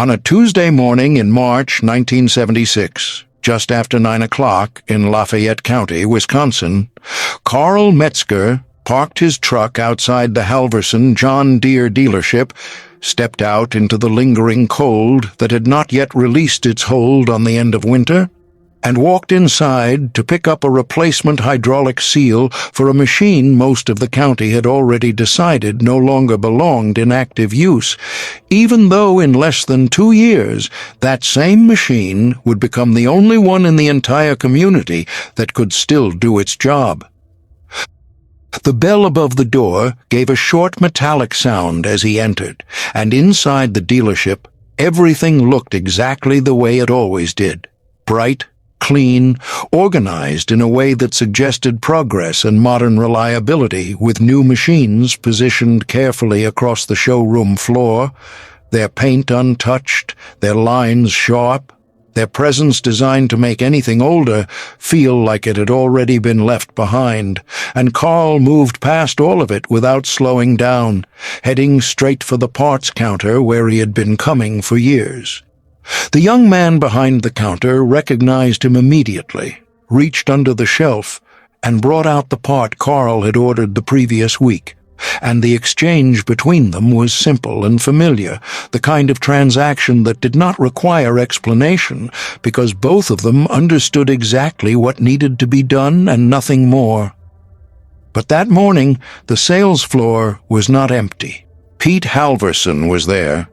On a Tuesday morning in March 1976, just after 9 o'clock in Lafayette County, Wisconsin, Carl Metzger parked his truck outside the Halverson John Deere dealership, stepped out into the lingering cold that had not yet released its hold on the end of winter, and walked inside to pick up a replacement hydraulic seal for a machine most of the county had already decided no longer belonged in active use, even though in less than 2 years that same machine would become the only one in the entire community that could still do its job. The bell above the door gave a short metallic sound as he entered, and inside the dealership everything looked exactly the way it always did, bright, clean, organized in a way that suggested progress and modern reliability, with new machines positioned carefully across the showroom floor, their paint untouched, their lines sharp, their presence designed to make anything older feel like it had already been left behind, and Carl moved past all of it without slowing down, heading straight for the parts counter where he had been coming for years. The young man behind the counter recognized him immediately, reached under the shelf, and brought out the part Carl had ordered the previous week, and the exchange between them was simple and familiar, the kind of transaction that did not require explanation, because both of them understood exactly what needed to be done and nothing more. But that morning, the sales floor was not empty. Pete Halverson was there.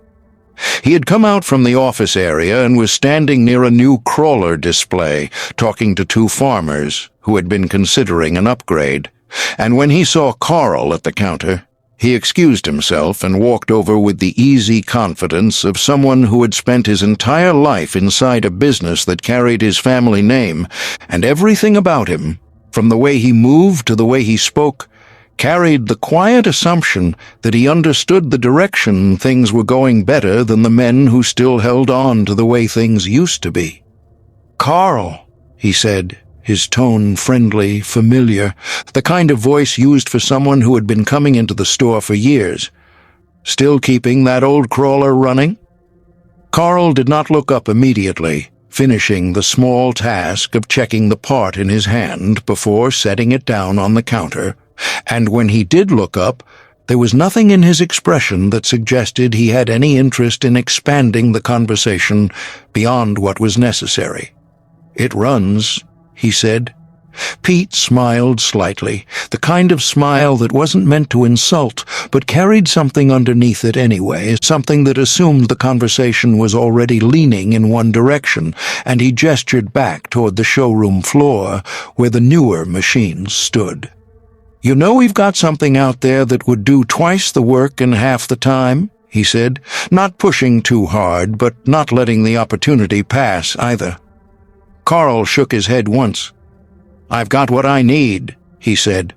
He had come out from the office area and was standing near a new crawler display, talking to 2 farmers who had been considering an upgrade. And when he saw Carl at the counter, he excused himself and walked over with the easy confidence of someone who had spent his entire life inside a business that carried his family name, and everything about him, from the way he moved to the way he spoke, carried the quiet assumption that he understood the direction things were going better than the men who still held on to the way things used to be. "Carl," he said, his tone friendly, familiar, the kind of voice used for someone who had been coming into the store for years. "Still keeping that old crawler running?" Carl did not look up immediately, finishing the small task of checking the part in his hand before setting it down on the counter. And when he did look up, there was nothing in his expression that suggested he had any interest in expanding the conversation beyond what was necessary. "It runs," he said. Pete smiled slightly, the kind of smile that wasn't meant to insult, but carried something underneath it anyway, something that assumed the conversation was already leaning in one direction, and he gestured back toward the showroom floor where the newer machines stood. "You know we've got something out there that would do twice the work in half the time," he said, not pushing too hard, but not letting the opportunity pass either. Carl shook his head once. "I've got what I need," he said.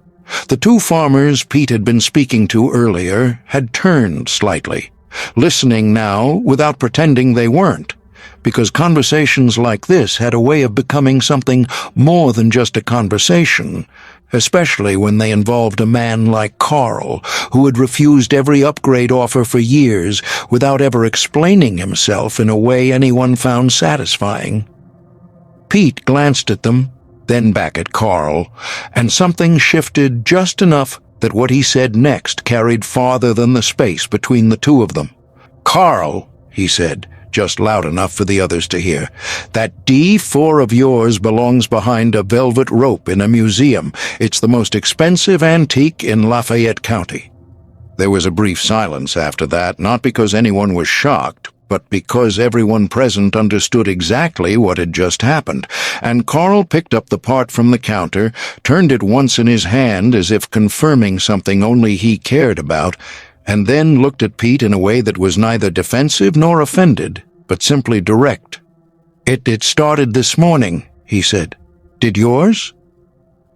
The 2 farmers Pete had been speaking to earlier had turned slightly, listening now without pretending they weren't, because conversations like this had a way of becoming something more than just a conversation, especially when they involved a man like Carl, who had refused every upgrade offer for years without ever explaining himself in a way anyone found satisfying. Pete glanced at them, then back at Carl, and something shifted just enough that what he said next carried farther than the space between the 2 of them. "Carl," he said, just loud enough for the others to hear, "that D4 of yours belongs behind a velvet rope in a museum. It's the most expensive antique in Lafayette County." There was a brief silence after that, not because anyone was shocked, but because everyone present understood exactly what had just happened, and Carl picked up the part from the counter, turned it once in his hand as if confirming something only he cared about, and then looked at Pete in a way that was neither defensive nor offended, but simply direct. It started this morning," he said. "Did yours?"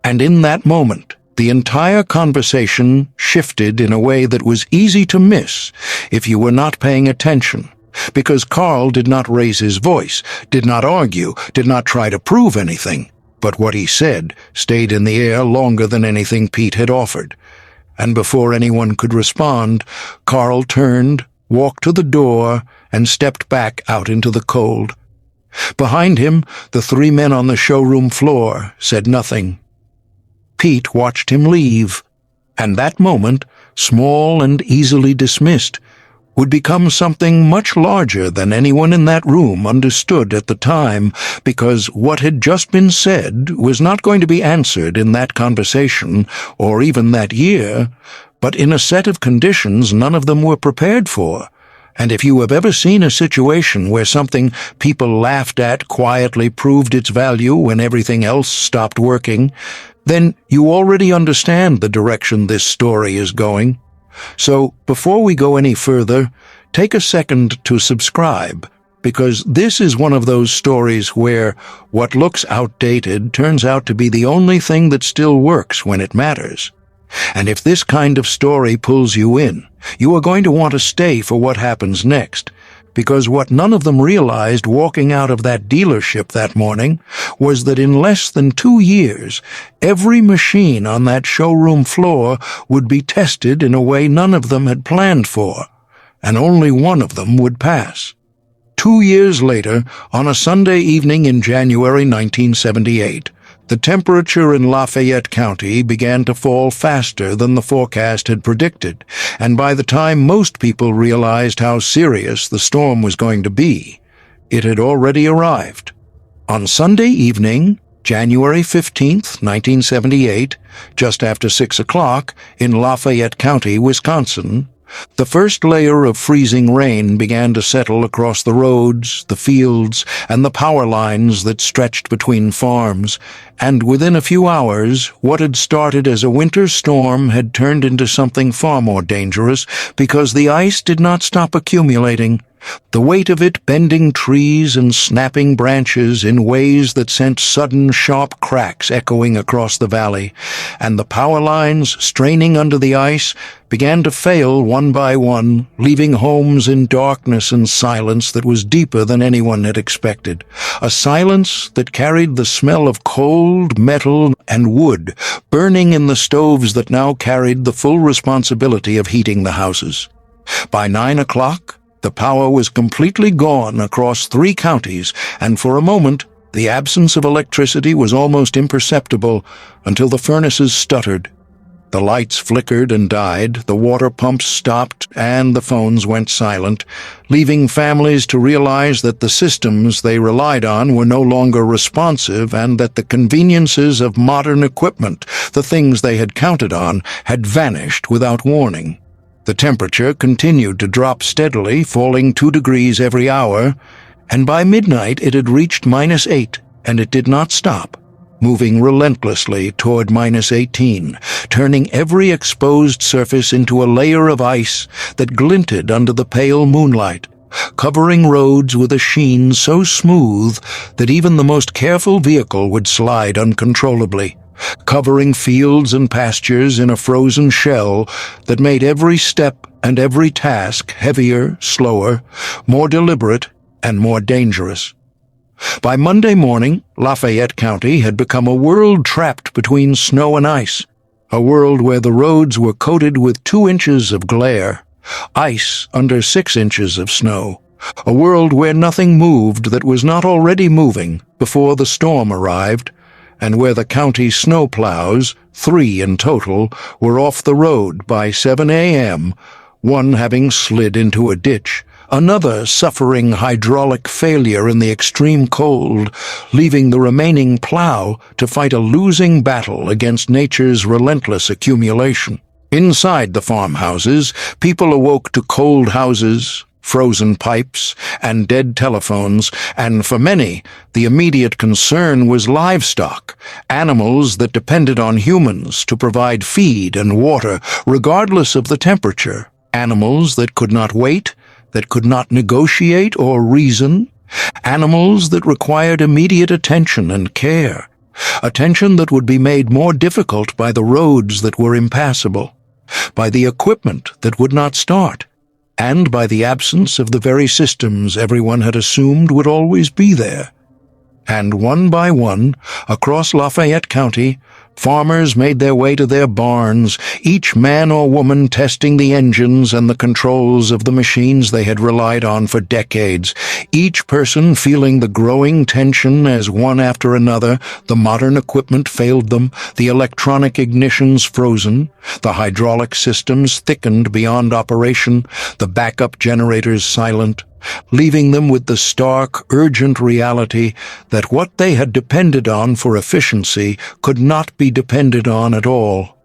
And in that moment, the entire conversation shifted in a way that was easy to miss if you were not paying attention, because Carl did not raise his voice, did not argue, did not try to prove anything, but what he said stayed in the air longer than anything Pete had offered. And before anyone could respond, Carl turned, walked to the door, and stepped back out into the cold. Behind him, the three men on the showroom floor said nothing. Pete watched him leave, and that moment, small and easily dismissed, would become something much larger than anyone in that room understood at the time, because what had just been said was not going to be answered in that conversation, or even that year, but in a set of conditions none of them were prepared for. And if you have ever seen a situation where something people laughed at quietly proved its value when everything else stopped working, then you already understand the direction this story is going. So, before we go any further, take a second to subscribe, because this is one of those stories where what looks outdated turns out to be the only thing that still works when it matters. And if this kind of story pulls you in, you are going to want to stay for what happens next, because what none of them realized walking out of that dealership that morning was that in less than 2 years, every machine on that showroom floor would be tested in a way none of them had planned for, and only one of them would pass. 2 years later, on a Sunday evening in January 1978, the temperature in Lafayette County began to fall faster than the forecast had predicted, and by the time most people realized how serious the storm was going to be, it had already arrived. On Sunday evening, January 15th, 1978, just after 6 o'clock, in Lafayette County, Wisconsin, the first layer of freezing rain began to settle across the roads, the fields, and the power lines that stretched between farms, and within a few hours, what had started as a winter storm had turned into something far more dangerous because the ice did not stop accumulating. The weight of it bending trees and snapping branches in ways that sent sudden sharp cracks echoing across the valley, and the power lines, straining under the ice, began to fail one by one, leaving homes in darkness and silence that was deeper than anyone had expected. A silence that carried the smell of cold, metal, and wood, burning in the stoves that now carried the full responsibility of heating the houses. By 9 o'clock, the power was completely gone across 3 counties, and for a moment, the absence of electricity was almost imperceptible until the furnaces stuttered. The lights flickered and died, the water pumps stopped, and the phones went silent, leaving families to realize that the systems they relied on were no longer responsive and that the conveniences of modern equipment, the things they had counted on, had vanished without warning. The temperature continued to drop steadily, falling 2 degrees every hour, and by midnight it had reached -8, and it did not stop, moving relentlessly toward -18, turning every exposed surface into a layer of ice that glinted under the pale moonlight, covering roads with a sheen so smooth that even the most careful vehicle would slide uncontrollably, covering fields and pastures in a frozen shell that made every step and every task heavier, slower, more deliberate, and more dangerous. By Monday morning, Lafayette County had become a world trapped between snow and ice, a world where the roads were coated with 2 inches of glare, ice under 6 inches of snow, a world where nothing moved that was not already moving before the storm arrived, and where the county snowplows, 3 in total, were off the road by 7 a.m., one having slid into a ditch, another suffering hydraulic failure in the extreme cold, leaving the remaining plow to fight a losing battle against nature's relentless accumulation. Inside the farmhouses, people awoke to cold houses, frozen pipes, and dead telephones, and for many, the immediate concern was livestock, animals that depended on humans to provide feed and water, regardless of the temperature, animals that could not wait, that could not negotiate or reason, animals that required immediate attention and care, attention that would be made more difficult by the roads that were impassable, by the equipment that would not start, and by the absence of the very systems everyone had assumed would always be there. And one by one, across Lafayette County, Farmers made their way to their barns, each man or woman testing the engines and the controls of the machines they had relied on for decades, each person feeling the growing tension as one after another the modern equipment failed them, the electronic ignitions frozen, the hydraulic systems thickened beyond operation, the backup generators silent, leaving them with the stark, urgent reality that what they had depended on for efficiency could not be depended on at all.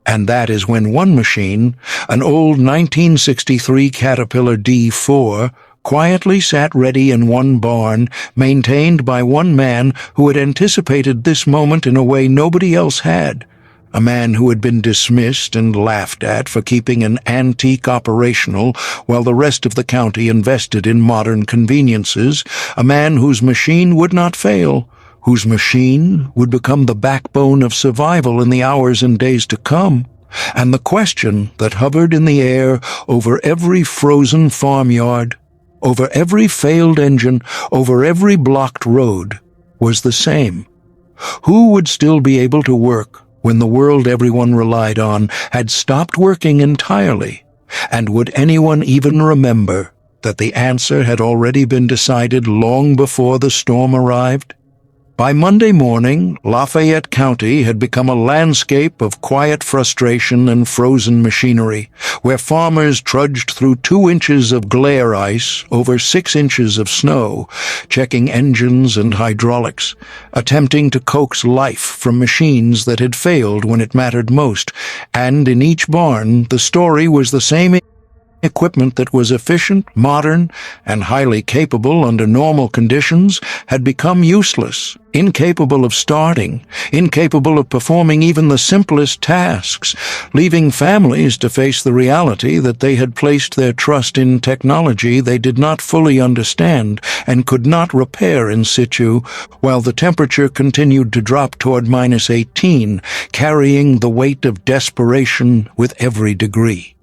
And that is when one machine, an old 1963 Caterpillar D4, quietly sat ready in one barn, maintained by one man who had anticipated this moment in a way nobody else had. A man who had been dismissed and laughed at for keeping an antique operational while the rest of the county invested in modern conveniences, a man whose machine would not fail, whose machine would become the backbone of survival in the hours and days to come. And the question that hovered in the air over every frozen farmyard, over every failed engine, over every blocked road, was the same. Who would still be able to work when the world everyone relied on had stopped working entirely? And would anyone even remember that the answer had already been decided long before the storm arrived? By Monday morning, Lafayette County had become a landscape of quiet frustration and frozen machinery, where farmers trudged through 2 inches of glare ice over 6 inches of snow, checking engines and hydraulics, attempting to coax life from machines that had failed when it mattered most. And in each barn, the story was the same. Equipment that was efficient, modern, and highly capable under normal conditions had become useless, incapable of starting, incapable of performing even the simplest tasks, leaving families to face the reality that they had placed their trust in technology they did not fully understand and could not repair in situ, while the temperature continued to drop toward -18, carrying the weight of desperation with every degree.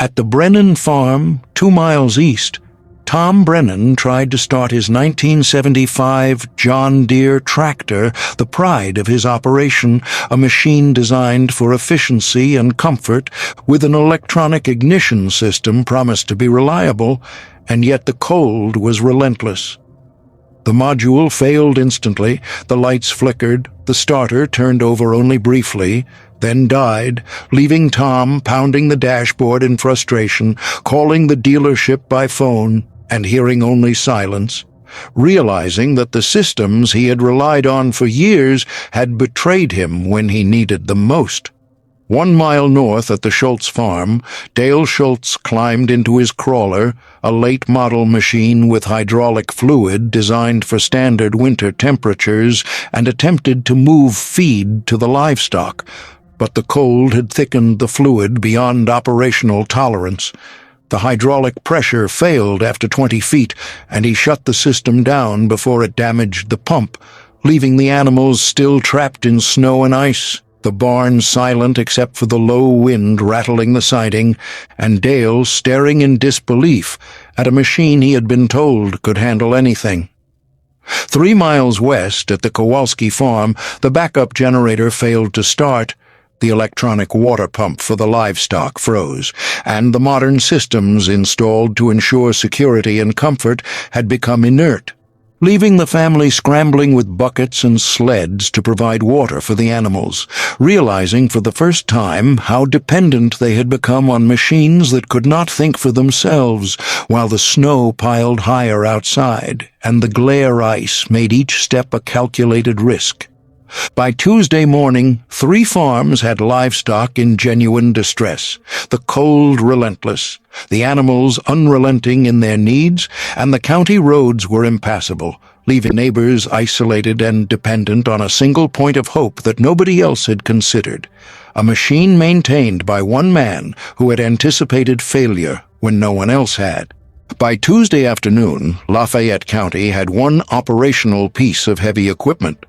At the Brennan farm, 2 miles east, Tom Brennan tried to start his 1975 John Deere tractor, the pride of his operation, a machine designed for efficiency and comfort, with an electronic ignition system promised to be reliable, and yet the cold was relentless. The module failed instantly, the lights flickered, the starter turned over only briefly, then died, leaving Tom pounding the dashboard in frustration, calling the dealership by phone, and hearing only silence, realizing that the systems he had relied on for years had betrayed him when he needed them most. 1 mile north at the Schultz farm, Dale Schultz climbed into his crawler, a late-model machine with hydraulic fluid designed for standard winter temperatures, and attempted to move feed to the livestock. But the cold had thickened the fluid beyond operational tolerance. The hydraulic pressure failed after 20 feet, and he shut the system down before it damaged the pump, leaving the animals still trapped in snow and ice, the barn silent except for the low wind rattling the siding, and Dale staring in disbelief at a machine he had been told could handle anything. 3 miles west at the Kowalski farm, the backup generator failed to start. The electronic water pump for the livestock froze, and the modern systems installed to ensure security and comfort had become inert, leaving the family scrambling with buckets and sleds to provide water for the animals, realizing for the first time how dependent they had become on machines that could not think for themselves, while the snow piled higher outside, and the glare ice made each step a calculated risk. By Tuesday morning, 3 farms had livestock in genuine distress, the cold relentless, the animals unrelenting in their needs, and the county roads were impassable, leaving neighbors isolated and dependent on a single point of hope that nobody else had considered, a machine maintained by one man who had anticipated failure when no one else had. By Tuesday afternoon, Lafayette County had one operational piece of heavy equipment,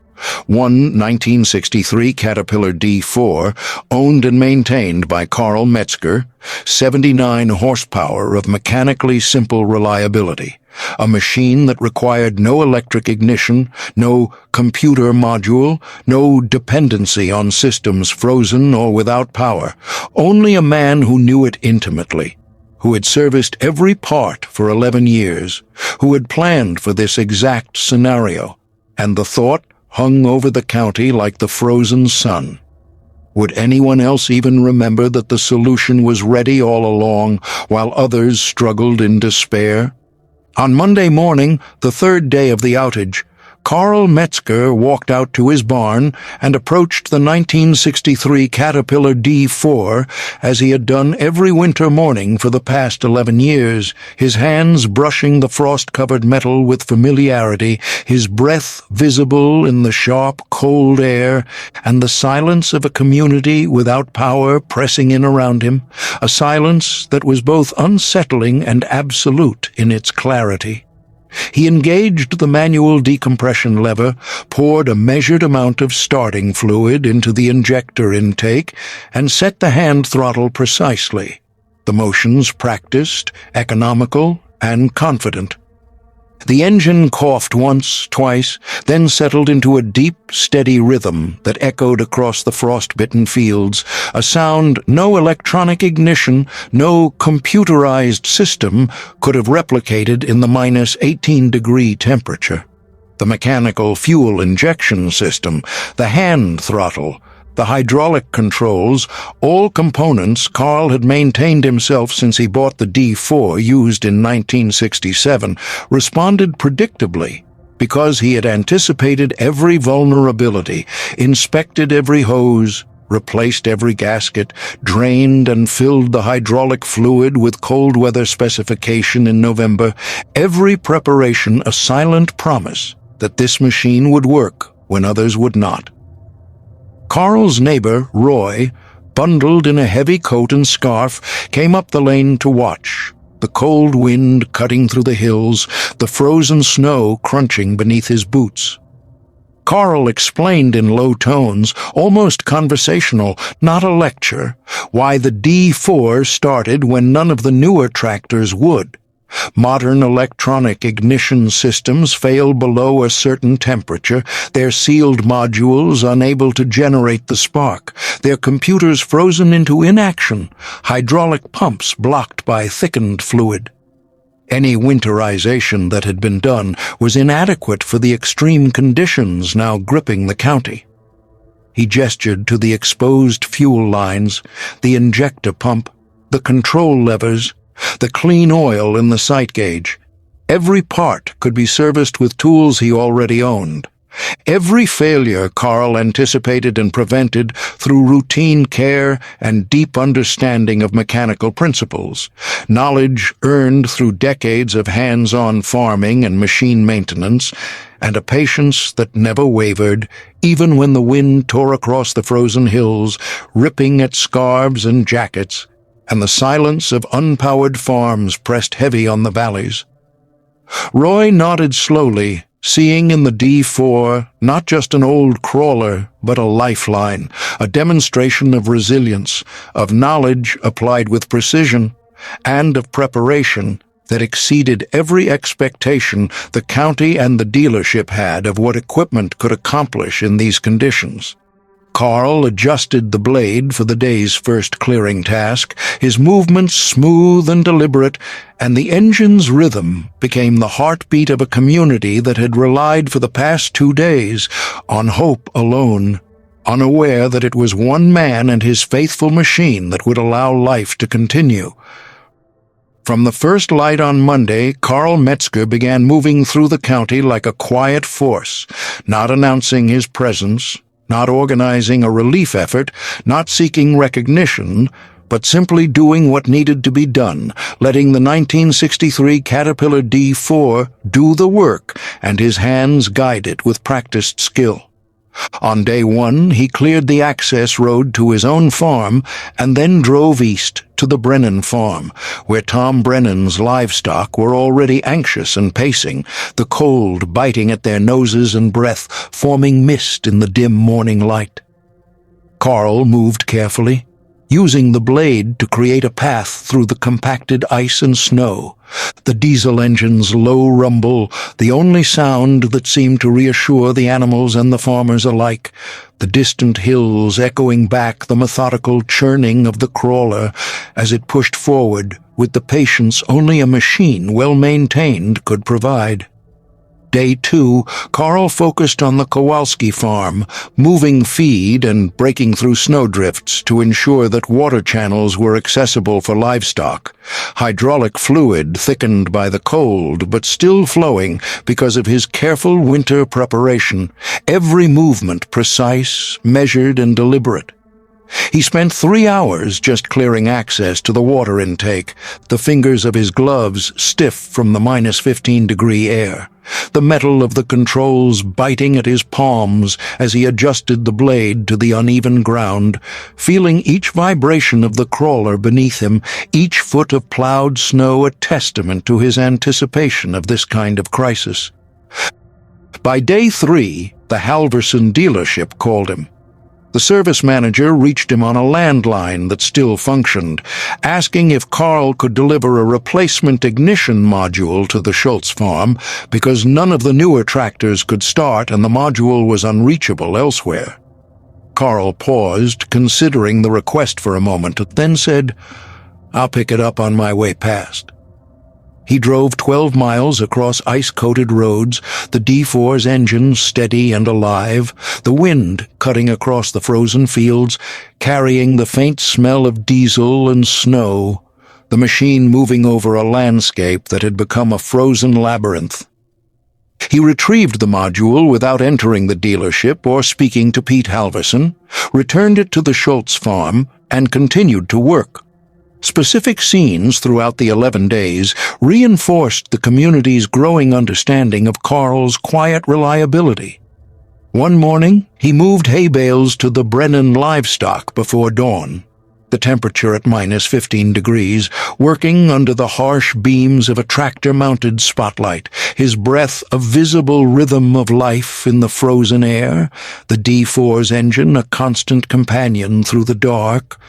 one 1963 Caterpillar D4, owned and maintained by Carl Metzger, 79 horsepower of mechanically simple reliability, a machine that required no electric ignition, no computer module, no dependency on systems frozen or without power. Only a man who knew it intimately, who had serviced every part for 11 years, who had planned for this exact scenario, and the thought hung over the county like the frozen sun. Would anyone else even remember that the solution was ready all along, while others struggled in despair? On Monday morning, the third day of the outage, Carl Metzger walked out to his barn and approached the 1963 Caterpillar D4 as he had done every winter morning for the past 11 years, his hands brushing the frost-covered metal with familiarity, his breath visible in the sharp, cold air, and the silence of a community without power pressing in around him, a silence that was both unsettling and absolute in its clarity. He engaged the manual decompression lever, poured a measured amount of starting fluid into the injector intake, and set the hand throttle precisely. The motions practiced, economical, and confident. The engine coughed once, twice, then settled into a deep, steady rhythm that echoed across the frost-bitten fields, a sound no electronic ignition, no computerized system could have replicated in the minus 18-degree temperature. The mechanical fuel injection system, the hand throttle, the hydraulic controls, all components Carl had maintained himself since he bought the D4 used in 1967, responded predictably because he had anticipated every vulnerability, inspected every hose, replaced every gasket, drained and filled the hydraulic fluid with cold weather specification in November, every preparation a silent promise that this machine would work when others would not. Carl's neighbor, Roy, bundled in a heavy coat and scarf, came up the lane to watch, the cold wind cutting through the hills, the frozen snow crunching beneath his boots. Carl explained in low tones, almost conversational, not a lecture, why the D4 started when none of the newer tractors would. Modern electronic ignition systems fail below a certain temperature, their sealed modules unable to generate the spark, their computers frozen into inaction, hydraulic pumps blocked by thickened fluid. Any winterization that had been done was inadequate for the extreme conditions now gripping the county. He gestured to the exposed fuel lines, the injector pump, the control levers, the clean oil in the sight gauge. Every part could be serviced with tools he already owned. Every failure Carl anticipated and prevented through routine care and deep understanding of mechanical principles, knowledge earned through decades of hands-on farming and machine maintenance, and a patience that never wavered, even when the wind tore across the frozen hills, ripping at scarves and jackets, and the silence of unpowered farms pressed heavy on the valleys. Roy nodded slowly, seeing in the D4 not just an old crawler, but a lifeline, a demonstration of resilience, of knowledge applied with precision, and of preparation that exceeded every expectation the county and the dealership had of what equipment could accomplish in these conditions. Carl adjusted the blade for the day's first clearing task, his movements smooth and deliberate, and the engine's rhythm became the heartbeat of a community that had relied for the past 2 days on hope alone, unaware that it was one man and his faithful machine that would allow life to continue. From the first light on Monday, Carl Metzger began moving through the county like a quiet force, not announcing his presence, not organizing a relief effort, not seeking recognition, but simply doing what needed to be done, letting the 1963 Caterpillar D4 do the work and his hands guide it with practiced skill. On day 1, he cleared the access road to his own farm and then drove east to the Brennan farm, where Tom Brennan's livestock were already anxious and pacing, the cold biting at their noses and breath, forming mist in the dim morning light. Carl moved carefully, using the blade to create a path through the compacted ice and snow. The diesel engine's low rumble, the only sound that seemed to reassure the animals and the farmers alike, the distant hills echoing back the methodical churning of the crawler as it pushed forward with the patience only a machine well-maintained could provide. Day 2, Carl focused on the Kowalski farm, moving feed and breaking through snowdrifts to ensure that water channels were accessible for livestock. Hydraulic fluid thickened by the cold, but still flowing because of his careful winter preparation, every movement precise, measured, and deliberate. He spent 3 hours just clearing access to the water intake, the fingers of his gloves stiff from the -15-degree air, the metal of the controls biting at his palms as he adjusted the blade to the uneven ground, feeling each vibration of the crawler beneath him, each foot of plowed snow a testament to his anticipation of this kind of crisis. By day 3, the Halverson dealership called him. The service manager reached him on a landline that still functioned, asking if Carl could deliver a replacement ignition module to the Schultz farm because none of the newer tractors could start and the module was unreachable elsewhere. Carl paused, considering the request for a moment, then said, "I'll pick it up on my way past." He drove 12 miles across ice-coated roads, the D4's engine steady and alive, the wind cutting across the frozen fields, carrying the faint smell of diesel and snow, the machine moving over a landscape that had become a frozen labyrinth. He retrieved the module without entering the dealership or speaking to Pete Halverson, returned it to the Schultz farm, and continued to work. Specific scenes throughout the 11 days reinforced the community's growing understanding of Carl's quiet reliability. One morning, he moved hay bales to the Brennan livestock before dawn, the temperature at -15 degrees, working under the harsh beams of a tractor-mounted spotlight, his breath a visible rhythm of life in the frozen air, the D4's engine a constant companion through the dark.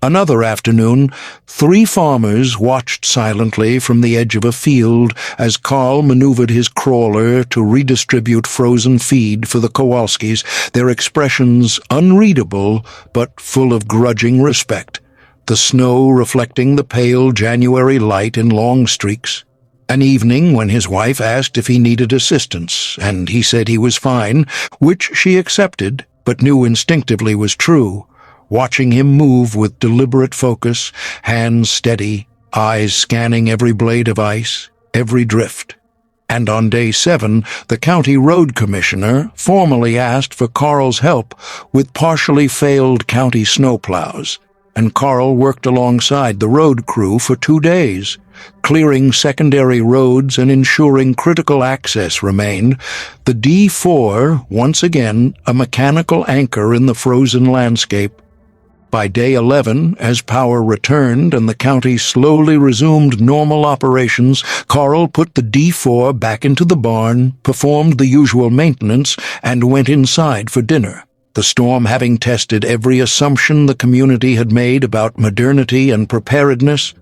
Another afternoon, 3 farmers watched silently from the edge of a field as Carl maneuvered his crawler to redistribute frozen feed for the Kowalskis, their expressions unreadable but full of grudging respect, the snow reflecting the pale January light in long streaks. An evening when his wife asked if he needed assistance, and he said he was fine, which she accepted but knew instinctively was true. Watching him move with deliberate focus, hands steady, eyes scanning every blade of ice, every drift. And on day 7, the county road commissioner formally asked for Carl's help with partially failed county snowplows, and Carl worked alongside the road crew for 2 days, clearing secondary roads and ensuring critical access remained, the D4 once again a mechanical anchor in the frozen landscape. By day 11, as power returned and the county slowly resumed normal operations, Carl put the D4 back into the barn, performed the usual maintenance, and went inside for dinner, the storm having tested every assumption the community had made about modernity and preparedness,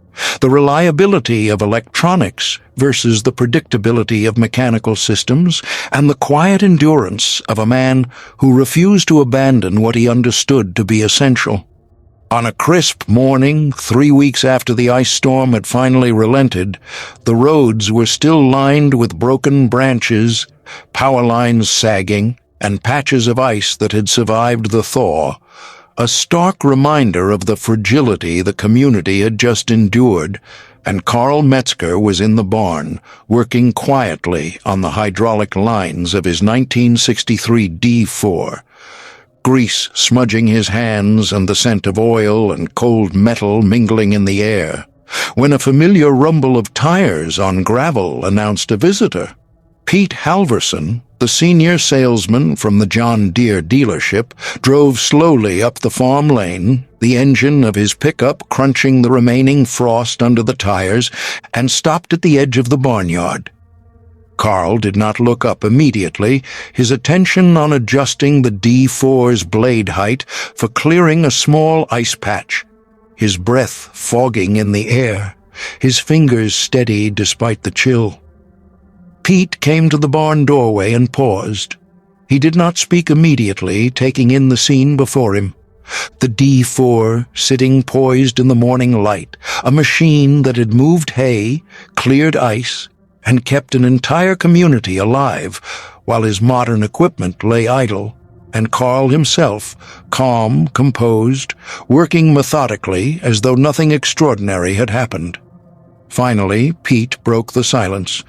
the reliability of electronics versus the predictability of mechanical systems, and the quiet endurance of a man who refused to abandon what he understood to be essential. On a crisp morning, 3 weeks after the ice storm had finally relented, the roads were still lined with broken branches, power lines sagging, and patches of ice that had survived the thaw, a stark reminder of the fragility the community had just endured, and Carl Metzger was in the barn, working quietly on the hydraulic lines of his 1963 D4. Grease smudging his hands and the scent of oil and cold metal mingling in the air, when a familiar rumble of tires on gravel announced a visitor. Pete Halverson, the senior salesman from the John Deere dealership, drove slowly up the farm lane, the engine of his pickup crunching the remaining frost under the tires, and stopped at the edge of the barnyard. Carl did not look up immediately, his attention on adjusting the D4's blade height for clearing a small ice patch, his breath fogging in the air, his fingers steady despite the chill. Pete came to the barn doorway and paused. He did not speak immediately, taking in the scene before him. The D4 sitting poised in the morning light, a machine that had moved hay, cleared ice, and kept an entire community alive, while his modern equipment lay idle, and Carl himself, calm, composed, working methodically as though nothing extraordinary had happened. Finally, Pete broke the silence.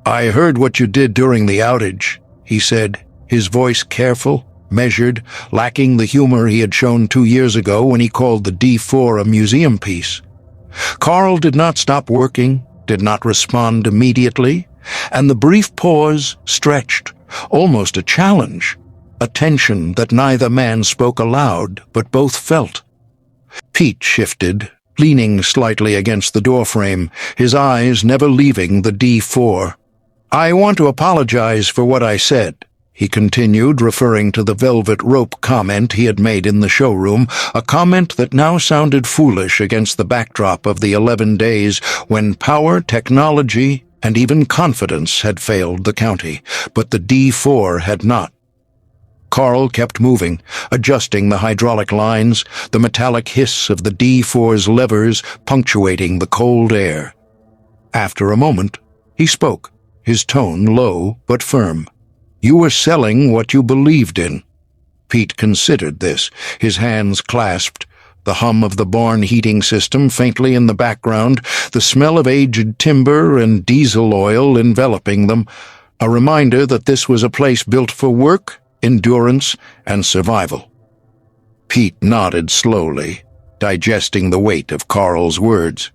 "I heard what you did during the outage," he said, his voice careful, measured, lacking the humor he had shown 2 years ago when he called the D4 a museum piece. Carl did not stop working, did not respond immediately, and the brief pause stretched, almost a challenge, a tension that neither man spoke aloud, but both felt. Pete shifted, leaning slightly against the doorframe, his eyes never leaving the D4. "I want to apologize for what I said," he continued, referring to the velvet rope comment he had made in the showroom, a comment that now sounded foolish against the backdrop of the 11 days when power, technology, and even confidence had failed the county, but the D4 had not. Carl kept moving, adjusting the hydraulic lines, the metallic hiss of the D4's levers punctuating the cold air. After a moment, he spoke, his tone low but firm. "You were selling what you believed in." Pete considered this, his hands clasped, the hum of the barn heating system faintly in the background, the smell of aged timber and diesel oil enveloping them, a reminder that this was a place built for work, endurance, and survival. Pete nodded slowly, digesting the weight of Carl's words.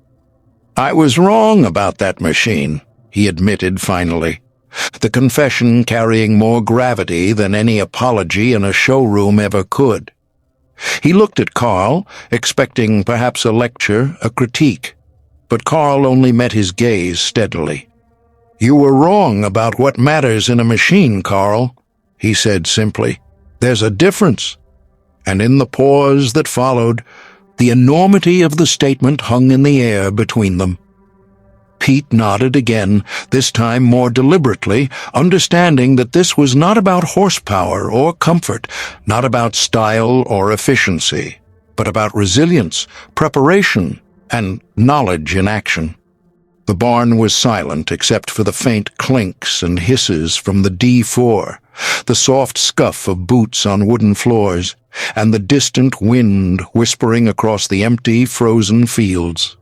"I was wrong about that machine," he admitted finally, the confession carrying more gravity than any apology in a showroom ever could. He looked at Carl, expecting perhaps a lecture, a critique, but Carl only met his gaze steadily. "You were wrong about what matters in a machine, Carl," he said simply. "There's a difference." And in the pause that followed, the enormity of the statement hung in the air between them. Pete nodded again, this time more deliberately, understanding that this was not about horsepower or comfort, not about style or efficiency, but about resilience, preparation, and knowledge in action. The barn was silent except for the faint clinks and hisses from the D4, the soft scuff of boots on wooden floors, and the distant wind whispering across the empty, frozen fields.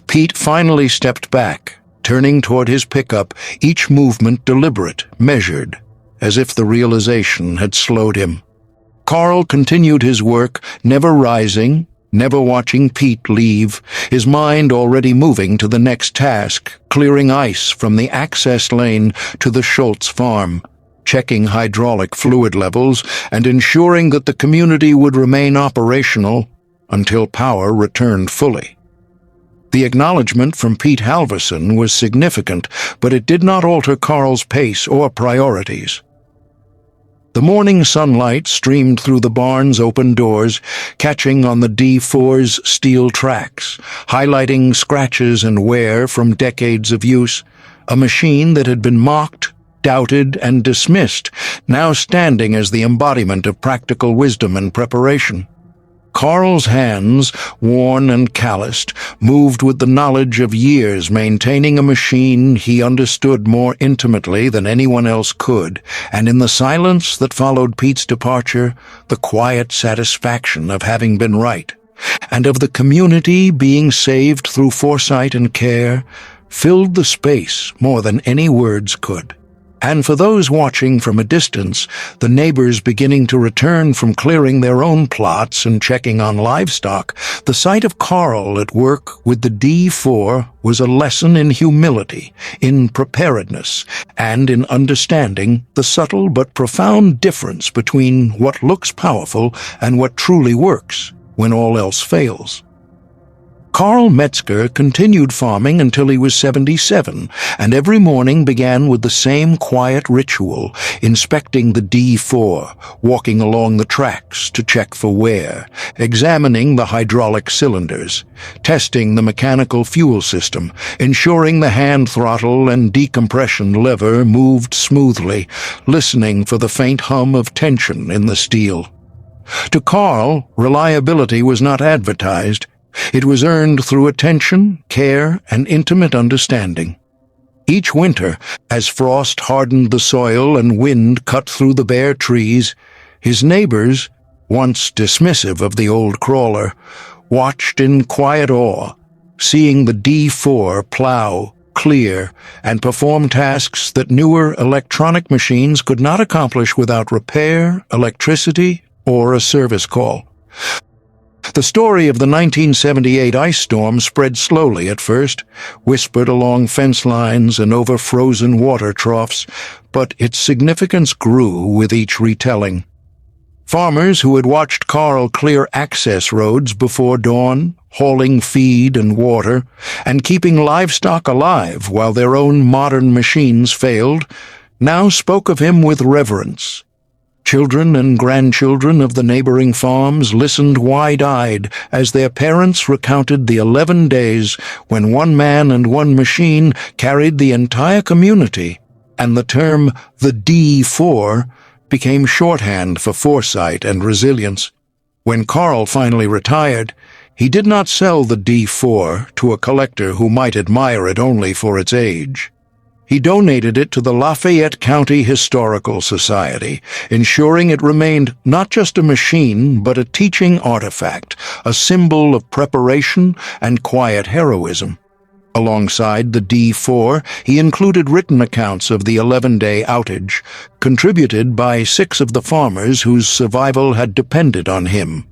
Pete finally stepped back, turning toward his pickup, each movement deliberate, measured, as if the realization had slowed him. Carl continued his work, never rising, never watching Pete leave, his mind already moving to the next task, clearing ice from the access lane to the Schultz farm, checking hydraulic fluid levels, and ensuring that the community would remain operational until power returned fully. The acknowledgement from Pete Halverson was significant, but it did not alter Carl's pace or priorities. The morning sunlight streamed through the barn's open doors, catching on the D4's steel tracks, highlighting scratches and wear from decades of use, a machine that had been mocked, doubted, and dismissed, now standing as the embodiment of practical wisdom and preparation. Carl's hands, worn and calloused, moved with the knowledge of years maintaining a machine he understood more intimately than anyone else could, and in the silence that followed Pete's departure, the quiet satisfaction of having been right, and of the community being saved through foresight and care, filled the space more than any words could. And for those watching from a distance, the neighbors beginning to return from clearing their own plots and checking on livestock, the sight of Carl at work with the D4 was a lesson in humility, in preparedness, and in understanding the subtle but profound difference between what looks powerful and what truly works when all else fails. Carl Metzger continued farming until he was 77, and every morning began with the same quiet ritual, inspecting the D4, walking along the tracks to check for wear, examining the hydraulic cylinders, testing the mechanical fuel system, ensuring the hand throttle and decompression lever moved smoothly, listening for the faint hum of tension in the steel. To Carl, reliability was not advertised. It was earned through attention, care, and intimate understanding. Each winter, as frost hardened the soil and wind cut through the bare trees, his neighbors, once dismissive of the old crawler, watched in quiet awe, seeing the D4 plow, clear, and perform tasks that newer electronic machines could not accomplish without repair, electricity, or a service call. The story of the 1978 ice storm spread slowly at first, whispered along fence lines and over frozen water troughs, but its significance grew with each retelling. Farmers who had watched Carl clear access roads before dawn, hauling feed and water, and keeping livestock alive while their own modern machines failed, now spoke of him with reverence. Children and grandchildren of the neighboring farms listened wide-eyed as their parents recounted the 11 days when one man and one machine carried the entire community, and the term the D4 became shorthand for foresight and resilience. When Carl finally retired, he did not sell the D4 to a collector who might admire it only for its age. He donated it to the Lafayette County Historical Society, ensuring it remained not just a machine, but a teaching artifact, a symbol of preparation and quiet heroism. Alongside the D4, he included written accounts of the 11-day outage, contributed by 6 of the farmers whose survival had depended on him.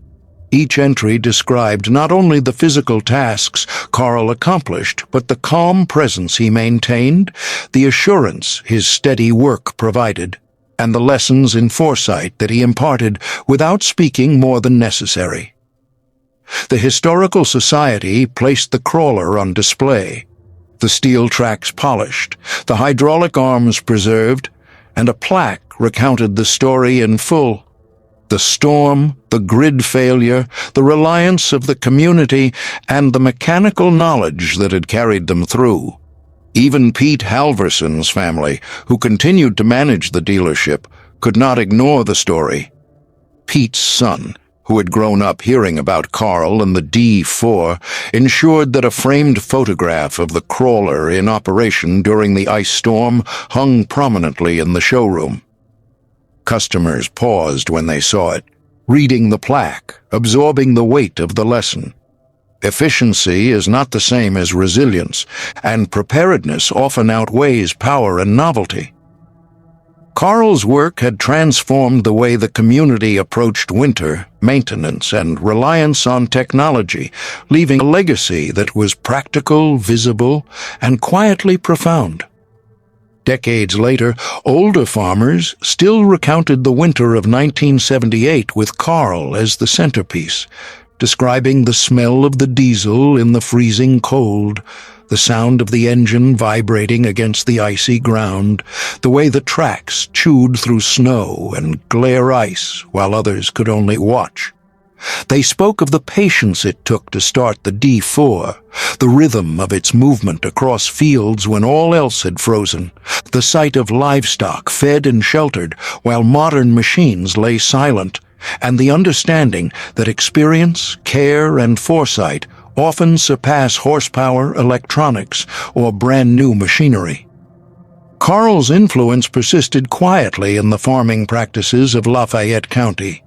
Each entry described not only the physical tasks Carl accomplished, but the calm presence he maintained, the assurance his steady work provided, and the lessons in foresight that he imparted without speaking more than necessary. The Historical Society placed the crawler on display, the steel tracks polished, the hydraulic arms preserved, and a plaque recounted the story in full. The storm, the grid failure, the reliance of the community, and the mechanical knowledge that had carried them through. Even Pete Halverson's family, who continued to manage the dealership, could not ignore the story. Pete's son, who had grown up hearing about Carl and the D4, ensured that a framed photograph of the crawler in operation during the ice storm hung prominently in the showroom. Customers paused when they saw it, reading the plaque, absorbing the weight of the lesson. Efficiency is not the same as resilience, and preparedness often outweighs power and novelty. Carl's work had transformed the way the community approached winter, maintenance, and reliance on technology, leaving a legacy that was practical, visible, and quietly profound. Decades later, older farmers still recounted the winter of 1978 with Carl as the centerpiece, describing the smell of the diesel in the freezing cold, the sound of the engine vibrating against the icy ground, the way the tracks chewed through snow and glare ice while others could only watch. They spoke of the patience it took to start the D4, the rhythm of its movement across fields when all else had frozen, the sight of livestock fed and sheltered while modern machines lay silent, and the understanding that experience, care, and foresight often surpass horsepower, electronics, or brand-new machinery. Carl's influence persisted quietly in the farming practices of Lafayette County.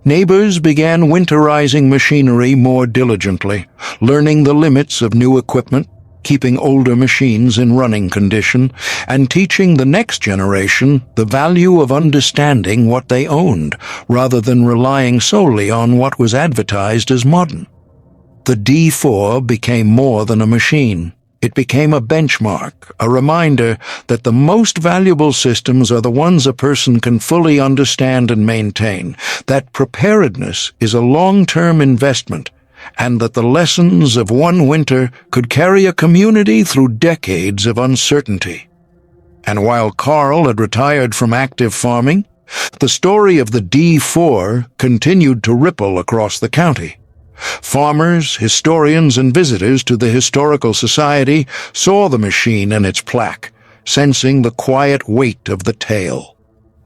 Neighbors began winterizing machinery more diligently, learning the limits of new equipment, keeping older machines in running condition, and teaching the next generation the value of understanding what they owned, rather than relying solely on what was advertised as modern. The D4 became more than a machine. It became a benchmark, a reminder that the most valuable systems are the ones a person can fully understand and maintain, that preparedness is a long-term investment, and that the lessons of one winter could carry a community through decades of uncertainty. And while Carl had retired from active farming, the story of the D4 continued to ripple across the county. Farmers, historians, and visitors to the Historical Society saw the machine and its plaque, sensing the quiet weight of the tale.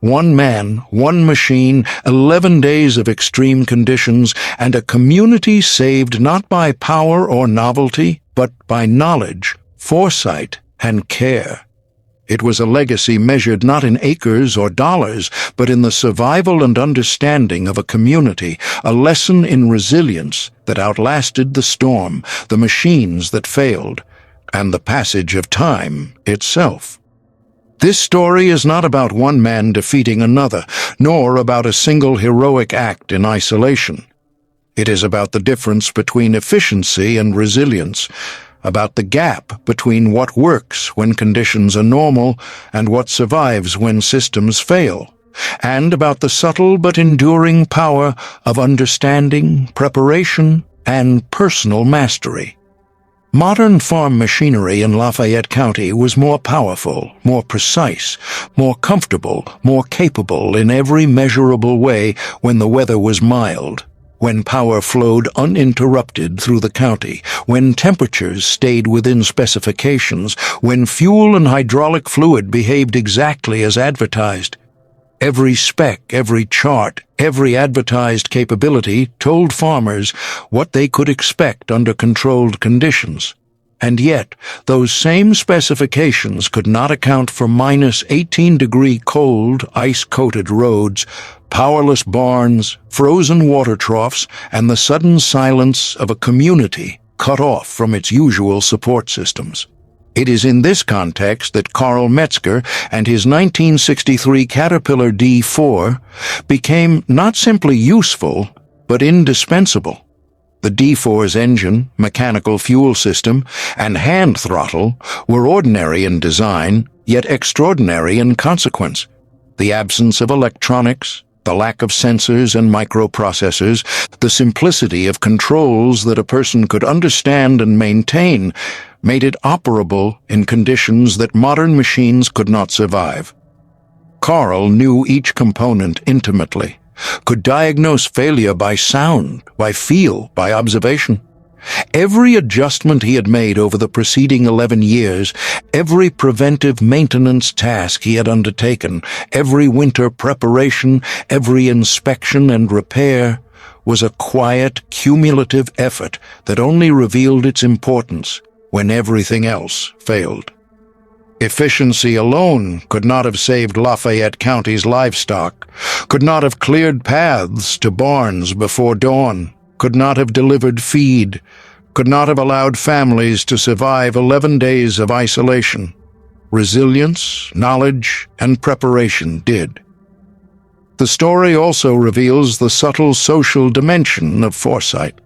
One man, one machine, 11 days of extreme conditions, and a community saved not by power or novelty, but by knowledge, foresight, and care. It was a legacy measured not in acres or dollars, but in the survival and understanding of a community, a lesson in resilience that outlasted the storm, the machines that failed, and the passage of time itself. This story is not about one man defeating another, nor about a single heroic act in isolation. It is about the difference between efficiency and resilience, about the gap between what works when conditions are normal and what survives when systems fail, and about the subtle but enduring power of understanding, preparation, and personal mastery. Modern farm machinery in Lafayette County was more powerful, more precise, more comfortable, more capable in every measurable way when the weather was mild, when power flowed uninterrupted through the county, when temperatures stayed within specifications, when fuel and hydraulic fluid behaved exactly as advertised. Every spec, every chart, every advertised capability told farmers what they could expect under controlled conditions. And yet, those same specifications could not account for minus 18-degree cold, ice-coated roads, powerless barns, frozen water troughs, and the sudden silence of a community cut off from its usual support systems. It is in this context that Carl Metzger and his 1963 Caterpillar D4 became not simply useful, but indispensable. The D4's engine, mechanical fuel system, and hand throttle were ordinary in design, yet extraordinary in consequence. The absence of electronics, the lack of sensors and microprocessors, the simplicity of controls that a person could understand and maintain made it operable in conditions that modern machines could not survive. Carl knew each component intimately, could diagnose failure by sound, by feel, by observation. Every adjustment he had made over the preceding 11 years, every preventive maintenance task he had undertaken, every winter preparation, every inspection and repair, was a quiet, cumulative effort that only revealed its importance when everything else failed. Efficiency alone could not have saved Lafayette County's livestock, could not have cleared paths to barns before dawn, could not have delivered feed, could not have allowed families to survive 11 days of isolation. Resilience, knowledge, and preparation did. The story also reveals the subtle social dimension of foresight.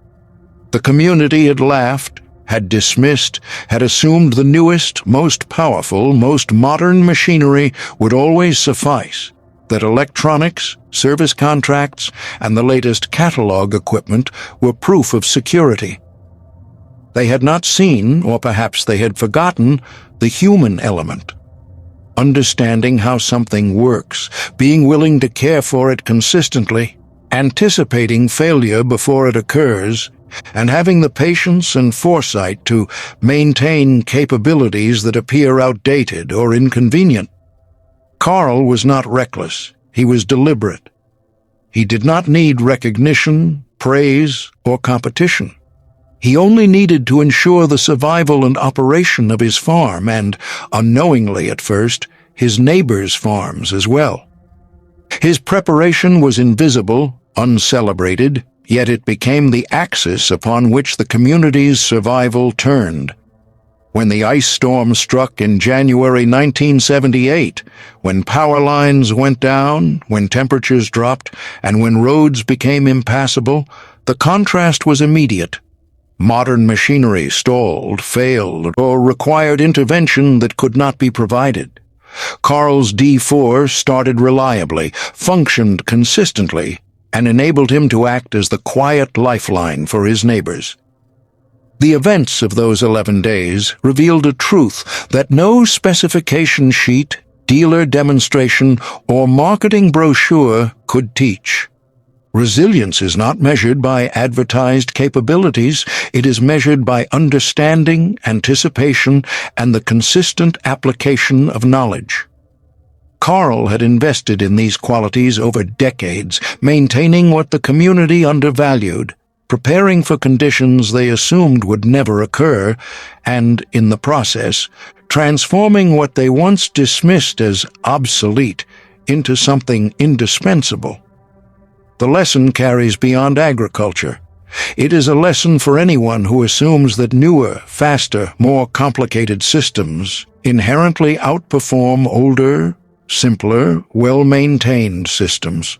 The community had laughed, had dismissed, had assumed the newest, most powerful, most modern machinery would always suffice, that electronics, service contracts, and the latest catalog equipment were proof of security. They had not seen, or perhaps they had forgotten, the human element. Understanding how something works, being willing to care for it consistently, anticipating failure before it occurs, and having the patience and foresight to maintain capabilities that appear outdated or inconvenient. Carl was not reckless, he was deliberate. He did not need recognition, praise, or competition. He only needed to ensure the survival and operation of his farm and, unknowingly at first, his neighbors' farms as well. His preparation was invisible, uncelebrated, yet it became the axis upon which the community's survival turned. When the ice storm struck in January 1978, when power lines went down, when temperatures dropped, and when roads became impassable, the contrast was immediate. Modern machinery stalled, failed, or required intervention that could not be provided. Carl's D4 started reliably, functioned consistently, and enabled him to act as the quiet lifeline for his neighbors. The events of those 11 days revealed a truth that no specification sheet, dealer demonstration, or marketing brochure could teach. Resilience is not measured by advertised capabilities. It is measured by understanding, anticipation, and the consistent application of knowledge. Carl had invested in these qualities over decades, maintaining what the community undervalued, preparing for conditions they assumed would never occur, and, in the process, transforming what they once dismissed as obsolete into something indispensable. The lesson carries beyond agriculture. It is a lesson for anyone who assumes that newer, faster, more complicated systems inherently outperform older, simpler, well-maintained systems.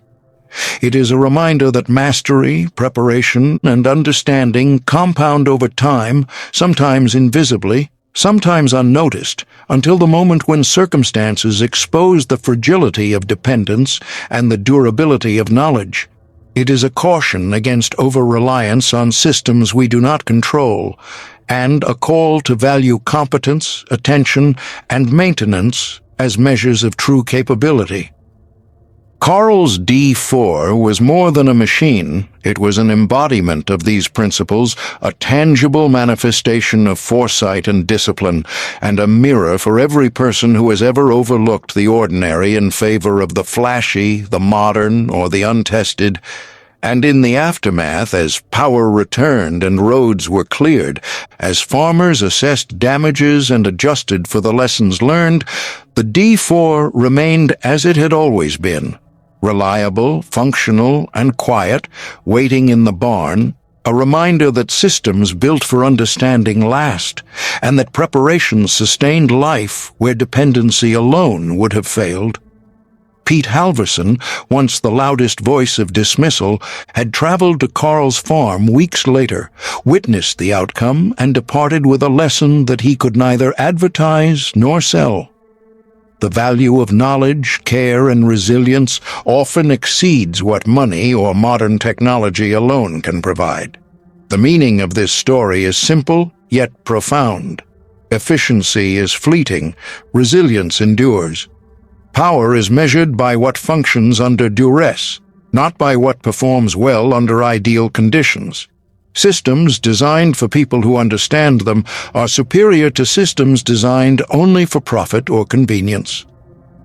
It is a reminder that mastery, preparation, and understanding compound over time, sometimes invisibly, sometimes unnoticed, until the moment when circumstances expose the fragility of dependence and the durability of knowledge. It is a caution against over-reliance on systems we do not control, and a call to value competence, attention, and maintenance as measures of true capability. Carl's D4 was more than a machine. It was an embodiment of these principles, a tangible manifestation of foresight and discipline, and a mirror for every person who has ever overlooked the ordinary in favor of the flashy, the modern, or the untested. And in the aftermath, as power returned and roads were cleared, as farmers assessed damages and adjusted for the lessons learned, the D4 remained as it had always been. Reliable, functional, and quiet, waiting in the barn, a reminder that systems built for understanding last, and that preparation sustained life where dependency alone would have failed. Pete Halverson, once the loudest voice of dismissal, had traveled to Carl's farm weeks later, witnessed the outcome, and departed with a lesson that he could neither advertise nor sell. The value of knowledge, care, and resilience often exceeds what money or modern technology alone can provide. The meaning of this story is simple, yet profound. Efficiency is fleeting, resilience endures. Power is measured by what functions under duress, not by what performs well under ideal conditions. Systems designed for people who understand them are superior to systems designed only for profit or convenience.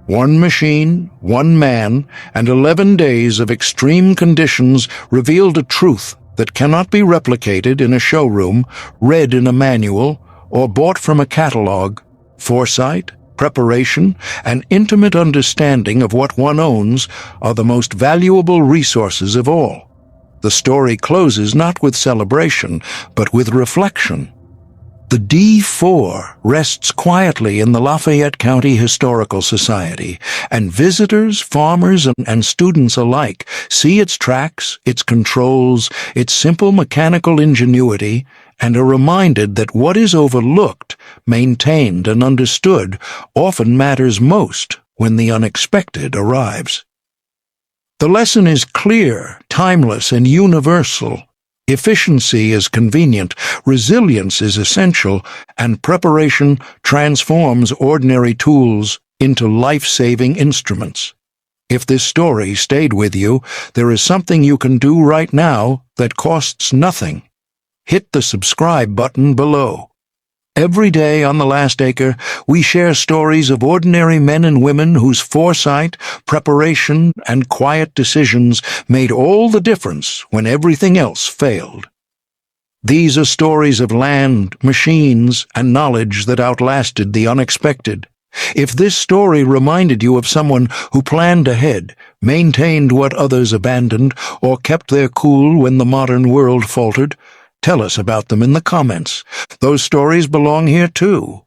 One machine, one man, and 11 days of extreme conditions revealed a truth that cannot be replicated in a showroom, read in a manual, or bought from a catalog. Foresight, preparation, and intimate understanding of what one owns are the most valuable resources of all. The story closes not with celebration, but with reflection. The D4 rests quietly in the Lafayette County Historical Society, and visitors, farmers, and students alike see its tracks, its controls, its simple mechanical ingenuity, and are reminded that what is overlooked, maintained, and understood often matters most when the unexpected arrives. The lesson is clear, timeless, and universal. Efficiency is convenient, resilience is essential, and preparation transforms ordinary tools into life-saving instruments. If this story stayed with you, there is something you can do right now that costs nothing. Hit the subscribe button below. Every day on The Last Acre, we share stories of ordinary men and women whose foresight, preparation, and quiet decisions made all the difference when everything else failed. These are stories of land, machines, and knowledge that outlasted the unexpected. If this story reminded you of someone who planned ahead, maintained what others abandoned, or kept their cool when the modern world faltered, tell us about them in the comments. Those stories belong here too.